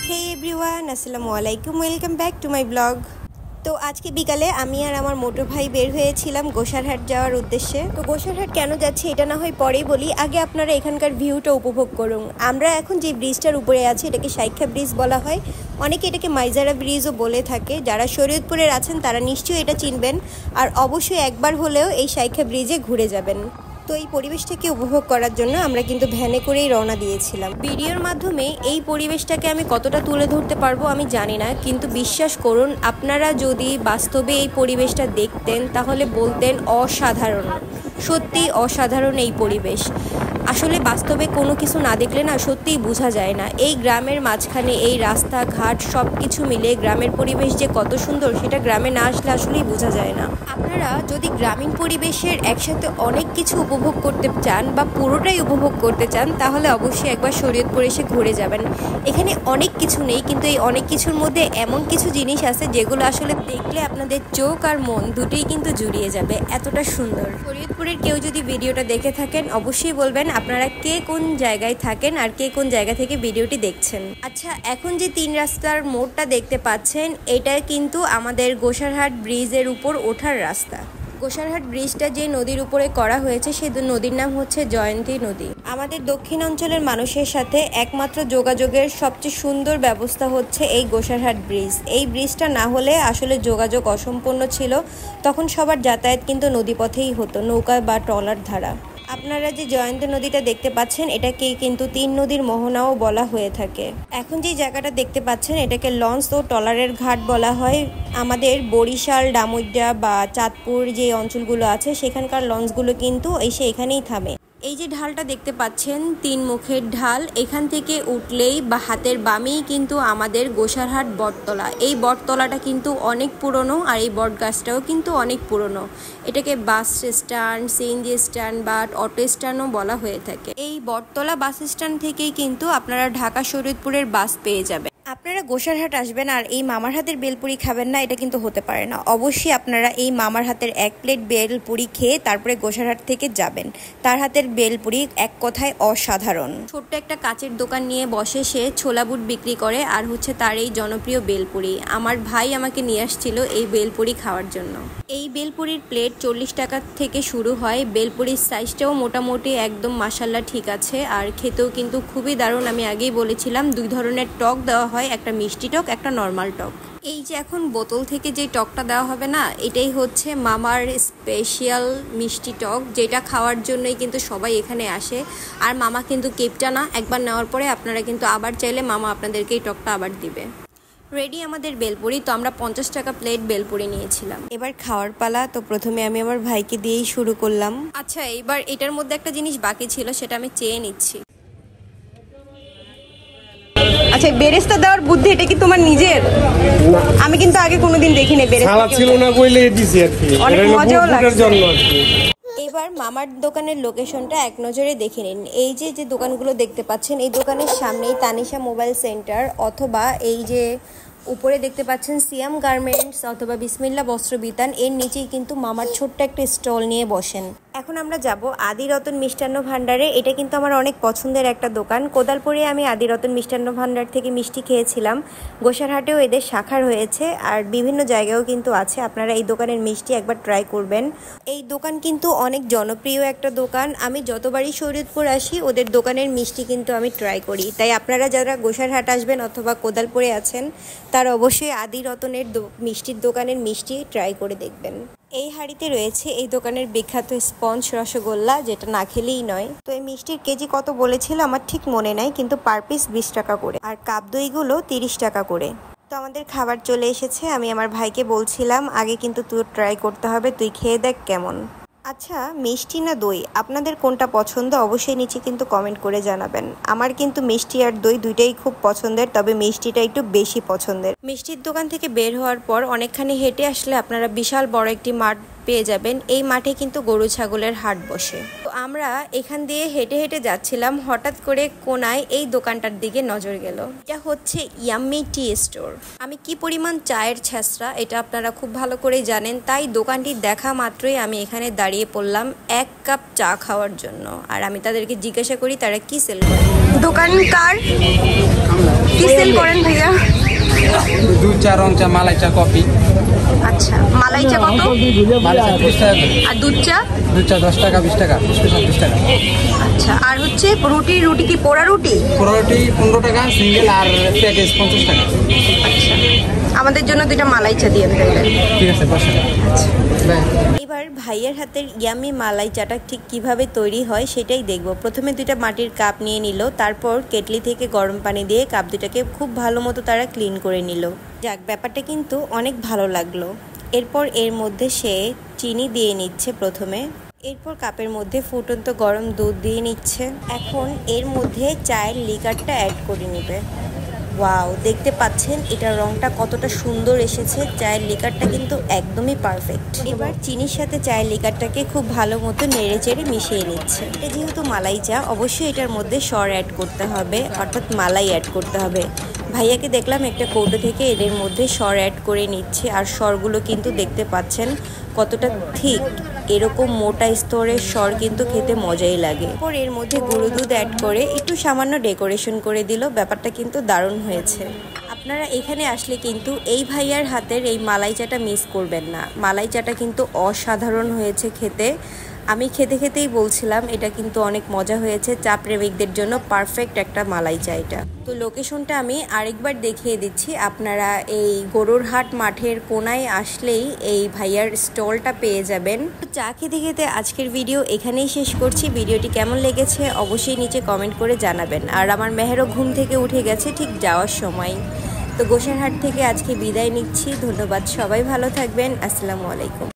হে everyone, আসসালামু আলাইকুম, welcome back to my blog. তো আজকে বিকালে আমি আর আমার মোটো ভাই বের হয়েছিলাম গোসারহাট যাওয়ার উদ্দেশ্যে। তো গোসারহাট কেন যাচ্ছি এটা না হয় পরেই বলি, আগে আপনারা এখানকার ভিউটা উপভোগ করুন। আমরা এখন যে ব্রিজটার উপরে আছি এটাকে সাইখা ব্রিজ বলা হয়, অনেকে এটাকে মাইজারা ব্রিজও বলে থাকে। যারা শরীয়তপুরের আছেন তারা নিশ্চয়ই এটা চিনবেন, আর অবশ্যই একবার হলেও এই সাইখা ব্রিজে ঘুরে যাবেন। তো এই পরিবেশটাকে উপভোগ করার জন্য আমরা কিন্তু ভ্যানে করেই রওনা দিয়েছিলাম। ভিডিওর মাধ্যমে এই পরিবেশটাকে আমি কতটা তুলে ধরতে পারবো আমি জানি না, কিন্তু বিশ্বাস করুন আপনারা যদি বাস্তবে এই পরিবেশটা দেখতেন তাহলে বলতেন অসাধারণ, সত্যি অসাধারণ এই পরিবেশ। আসলে বাস্তবে কোনো কিছু না দেখলে না সত্যিই বোঝা যায় না। এই গ্রামের মাঝখানে এই রাস্তাঘাট সব কিছু মিলে গ্রামের পরিবেশ যে কত সুন্দর সেটা গ্রামে না আসলে আসলেই বোঝা যায় না। আপনারা যদি গ্রামীণ পরিবেশের একসাথে অনেক কিছু উপভোগ করতে চান বা পুরোটাই উপভোগ করতে চান তাহলে অবশ্যই একবার শরীয়তপুর এসে ঘুরে যাবেন। এখানে অনেক কিছু নেই, কিন্তু এই অনেক কিছুর মধ্যে এমন কিছু জিনিস আছে যেগুলো আসলে দেখলে আপনাদের চোখ আর মন দুটোই কিন্তু জুড়িয়ে যাবে, এতটা সুন্দর। শরীয়তপুরের কেউ যদি ভিডিওটা দেখে থাকেন অবশ্যই বলবেন আপনারা কে কোন জায়গায় থাকেন আর কে কোন জায়গা থেকে ভিডিওটি দেখছেন। আচ্ছা, এখন যে 3 রাস্তার মোড়টা দেখতে পাচ্ছেন এটা কিন্তু আমাদের গোসারহাট ব্রিজের উপর ওঠার রাস্তা। গোসারহাট ব্রিজটা যে নদীর উপরে করা হয়েছে সেই নদীর নাম হচ্ছে জয়ন্তী নদী। আমাদের দক্ষিণ অঞ্চলের মানুষের সাথে একমাত্র যোগাযোগের সবচেয়ে সুন্দর ব্যবস্থা হচ্ছে এই গোসারহাট ব্রিজ। এই ব্রিজটা না হলে আসলে যোগাযোগ অসম্পূর্ণ ছিল, তখন সবার যাতায়াত কিন্তু নদীপথেই হতো, নৌকা বা ট্রলার দ্বারা। আপনারা যে জয়ন্তী নদীটা দেখতে পাচ্ছেন এটাকে কিন্তু 3 নদীর মোহনাও বলা হয়ে থাকে। এখন যে জায়গাটা দেখতে পাচ্ছেন এটাকে লঞ্চ ও ট্রলারের ঘাট বলা হয়। আমাদের বরিশাল, ডামুড্যা বা চাঁদপুর যে অঞ্চলগুলো আছে সেখানকার লঞ্চগুলো কিন্তু এসে এখানেই থামে। এই যে ঢালটা দেখতে পাচ্ছেন 3 মুখের ঢাল, এখান থেকে উঠলেই বা হাতের বামেই কিন্তু আমাদের গোসারহাট বটতলা। এই বটতলাটা কিন্তু অনেক পুরনো আর এই বট গাছটাও কিন্তু অনেক পুরনো। এটাকে বাস স্ট্যান্ড, সিএনজি স্ট্যান্ড বা অটো স্ট্যান্ডও বলা হয়ে থাকে। এই বটতলা বাস স্ট্যান্ড থেকেই কিন্তু আপনারা ঢাকা শরীয়তপুরের বাস পেয়ে যাবেন। আপনারা গোসারহাট আসবেন আর এই মামার হাতের বেলপুরি খাবেন না এটা কিন্তু হতে পারে না। অবশ্যই আপনারা এই মামার হাতের 1 প্লেট বেলপুরি খেয়ে তারপরে গোসারহাট থেকে যাবেন। তার হাতের বেলপুরি এক কথায় অসাধারণ। ছোট্ট একটা কাচের দোকান নিয়ে বসে সে ছোলা বুট বিক্রি করে আর হচ্ছে তার এই জনপ্রিয় বেলপুরি। আমার ভাই আমাকে নিয়ে আসছিল এই বেলপুরি খাওয়ার জন্য। এই বেলপুরির প্লেট 40 টাকা থেকে শুরু হয়। বেলপুরির সাইজটাও মোটামুটি একদম মাশাল্লাহ ঠিক আছে, আর খেতেও কিন্তু খুবই দারুণ। আমি আগেই বলেছিলাম 2 ধরনের টক দেওয়া হয়, একটা মিষ্টি টক, একটা নর্মাল টক। এই যে এখন বোতল থেকে যে টকটা দেওয়া হবে না, এটাই হচ্ছে মামার স্পেশাল মিষ্টি টক, যেটা খাওয়ার জন্যই কিন্তু সবাই এখানে আসে। আর মামা কিন্তু কেপটা না, একবার নেওয়ার পরে আপনারা কিন্তু আবার চাইলে মামা আপনাদেরকে এই টকটা আবার দিবে। রেডি আমাদের বেলপুরি। তো আমরা 50 টাকা প্লেট বেলপুরি নিয়েছিলাম। এবার খাওয়ার পালা। তো প্রথমে আমি আমার ভাইকে দিয়েই শুরু করলাম। আচ্ছা, এবার এটার মধ্যে একটা জিনিস বাকি ছিল, সেটা আমি চেয়ে নিচ্ছি। আচ্ছা, বেরেস্তা দেওয়ার বুদ্ধি এটা কি তোমার নিজের? আমি কিন্তু আগে কোনোদিন দেখিনি বেরেস্তা ছিল না কইলে দিছি আর কি, অনেক মজাও লাগছে। এবার মামার দোকানের লোকেশনটা এক নজরে দেখে নিন। এই যে যে দোকানগুলো দেখতে পাচ্ছেন এই দোকানের সামনেই তানিশা মোবাইল সেন্টার, অথবা এই যে উপরে দেখতে পাচ্ছেন সিয়াম গার্মেন্টস অথবা বিসমিল্লা বস্ত্র বিতান, এর নিচেই কিন্তু মামার ছোট্ট একটা স্টল নিয়ে বসেন। এখন আমরা যাব আদিরতন মিষ্টান্ন ভান্ডারে। এটা কিন্তু আমার অনেক পছন্দের একটা দোকান। কোদালপুরে আমি আদিরতন মিষ্টান্ন ভান্ডার থেকে মিষ্টি খেয়েছিলাম। গোসারহাটেও এদের শাখা রয়েছে আর বিভিন্ন জায়গায়ও কিন্তু আছে। আপনারা এই দোকানের মিষ্টি একবার ট্রাই করবেন। এই দোকান কিন্তু অনেক জনপ্রিয় একটা দোকান। আমি যতবারই শরীয়তপুর আসি ওদের দোকানের মিষ্টি কিন্তু আমি ট্রাই করি। তাই আপনারা যারা গোসারহাট আসবেন অথবা কোদালপুরে আছেন তারা অবশ্যই আদিরতনের মিষ্টির দোকানের মিষ্টি ট্রাই করে দেখবেন। এই হাঁড়িতে রয়েছে এই দোকানের বিখ্যাত স্পঞ্জ রসগোল্লা, যেটা না খেলেই নয়। তো এই মিষ্টির কেজি কত বলেছিল আমার ঠিক মনে নাই, কিন্তু পার পিস 20 টাকা করে, আর কাপ দইগুলো 30 টাকা করে। তো আমাদের খাবার চলে এসেছে। আমি আমার ভাইকে বলছিলাম আগে কিন্তু তুই ট্রাই করতে হবে, তুই খেয়ে দেখ কেমন। আচ্ছা, মিষ্টি না দই আপনাদের কোনটা পছন্দ অবশ্যই নিচে কিন্তু কমেন্ট করে জানাবেন। আমার কিন্তু মিষ্টি আর দই দুইটাই খুব পছন্দের, তবে মিষ্টিটা একটু বেশি পছন্দের। মিষ্টির দোকান থেকে বের হওয়ার পর অনেকখানি হেঁটে আসলে আপনারা বিশাল বড় একটি মাঠ পেয়ে যাবেন। এই মাঠে কিন্তু গরু ছাগলের হাট বসে। তো আমরা এখান দিয়ে হেঁটে হেঁটে যাচ্ছিলাম, হঠাৎ করে কোনায় এই দোকানটার দিকে নজর গেল। এটা হচ্ছে ইয়াম্মি টি স্টোর। আমি কি পরিমাণ চায়ের ছ্যাঁচড়া এটা আপনারা খুব ভালো করেই জানেন, তাই দোকানটি দেখা মাত্রই আমি এখানে দাঁড়িয়ে পড়লাম 1 কাপ চা খাওয়ার জন্য। আর আমি তাদেরকে জিজ্ঞাসা করি তারা কি সেল করে। দোকান কার? কি সেল করেন ভাইয়া? দুধ চা, রং চা, মালাই চা, কফি। আচ্ছা, মালাই চা কত? মালাই চা 30 টাকা। আর দুধ চা? দুধ চা 10 টাকা, 20 টাকা, স্পেশাল 20 টাকা। আচ্ছা, আর হচ্ছে রুটি কি পোড়া রুটি? পোড়া রুটি 15 টাকা সিঙ্গেল, আর প্যাকেজ 50 টাকা। আচ্ছা, আমাদের জন্য 2টা মালাই চা দিয়ে দেবেন। ঠিক আছে, বসে। এবার ভাইয়ের হাতের ইয়ামি মালাই চাটা ঠিক কিভাবে তৈরি হয় সেটাই দেখব। প্রথমে 2টা মাটির কাপ নিয়ে নিল, তারপর কেটলি থেকে গরম পানি দিয়ে কাপ 2টাকে খুব ভালো মতো তারা ক্লিন করে নিল। যাক, ব্যাপারটা কিন্তু অনেক ভালো লাগলো। এরপর এর মধ্যে সে চিনি দিয়ে নিচ্ছে প্রথমে, এরপর কাপের মধ্যে ফুটন্ত গরম দুধ দিয়ে নিচ্ছে। এখন এর মধ্যে চায়ের লিকারটা অ্যাড করে নেবে। ওয়াও, দেখতে পাচ্ছেন এটার রংটা কতটা সুন্দর এসেছে। চায়ের লিকারটা কিন্তু একদমই পারফেক্ট। এবার চিনির সাথে চায়ের লিকারটাকে খুব ভালো মতো নেড়ে চেড়ে মিশিয়ে নিচ্ছে। এটা যেহেতু মালাই চা, অবশ্যই এটার মধ্যে সর অ্যাড করতে হবে, অর্থাৎ মালাই অ্যাড করতে হবে। ভাইয়াকে দেখলাম একটা কৌটো থেকে এদের মধ্যে সর অ্যাড করে নিচ্ছে, আর সরগুলো কিন্তু দেখতে পাচ্ছেন কতটা ঠিক। এরকম মোটা স্তরের সর কিন্তু খেতে মজাই লাগে। এরপর এর মধ্যে গুঁড়ো দুধ অ্যাড করে একটু সামান্য ডেকোরেশন করে দিল। ব্যাপারটা কিন্তু দারুণ হয়েছে। আপনারা এখানে আসলে কিন্তু এই ভাইয়ার হাতের এই মালাই চাটা মিস করবেন না। মালাই চাটা কিন্তু অসাধারণ হয়েছে খেতে। আমি খেতে খেতেই বলছিলাম এটা কিন্তু অনেক মজা হয়েছে। চা প্রেমিকদের জন্য পারফেক্ট একটা মালাই চা এটা। তো লোকেশনটা আমি আরেকবার দেখিয়ে দিচ্ছি। আপনারা এই গরুরহাট মাঠের কোনায় আসলেই এই ভাইয়ার স্টলটা পেয়ে যাবেন। তো চা খেতে খেতে আজকের ভিডিও এখানেই শেষ করছি। ভিডিওটি কেমন লেগেছে অবশ্যই নিচে কমেন্ট করে জানাবেন। আর আমার মেহেরও ঘুম থেকে উঠে গেছে ঠিক যাওয়ার সময়। তো গোসারহাট থেকে আজকে বিদায় নিচ্ছি। ধন্যবাদ, সবাই ভালো থাকবেন। আসসালামু আলাইকুম।